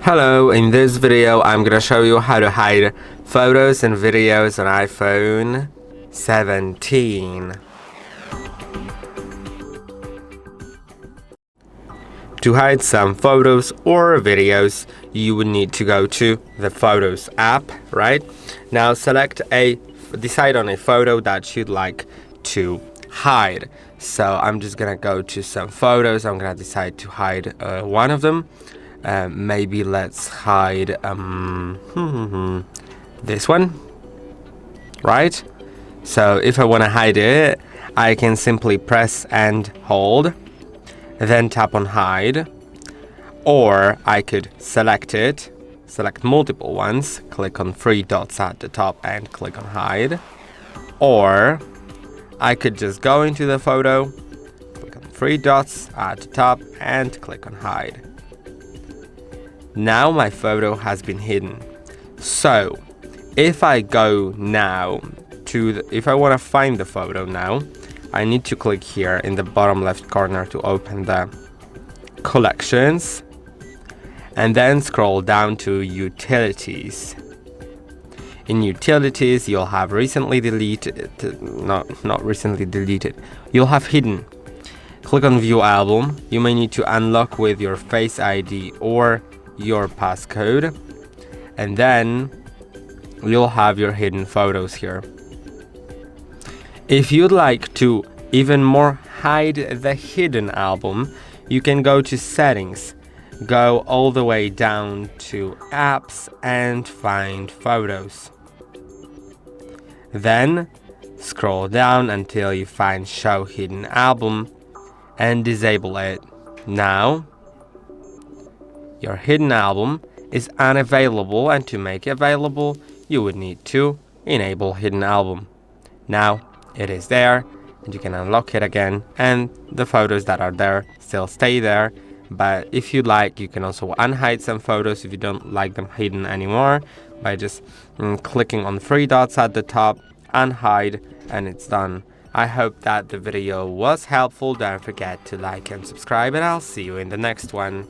Hello, in this video I'm gonna show you how to hide photos and videos on iPhone 17. To hide some photos or videos, you would need to go to the Photos app, right? Now decide on a photo that you'd like to hide. So I'm just gonna go to some photos. I'm gonna decide to hide one of them. Maybe let's hide this one, right? So if I want to hide it, I can simply press and hold, then tap on hide, or I could select multiple ones, click on three dots at the top and click on hide, or I could just go into the photo, click on three dots at the top and click on hide. Now my photo has been hidden. So if I go now if I want to find the photo now, I need to click here in the bottom left corner to open the collections and then scroll down to utilities. In utilities, you'll have recently deleted, not recently deleted, you'll have hidden. Click on view album. You may need to unlock with your Face ID or your passcode, and then you'll have your hidden photos here. If you'd like to even more hide the hidden album, you can go to settings, go all the way down to apps and find photos. Then scroll down until you find show hidden album and disable it. Now your hidden album is unavailable, and to make it available, you would need to enable hidden album. Now it is there, and you can unlock it again, and the photos that are there still stay there. But if you like, you can also unhide some photos if you don't like them hidden anymore by just clicking on three dots at the top, unhide, and it's done. I hope that the video was helpful. Don't forget to like and subscribe, and I'll see you in the next one.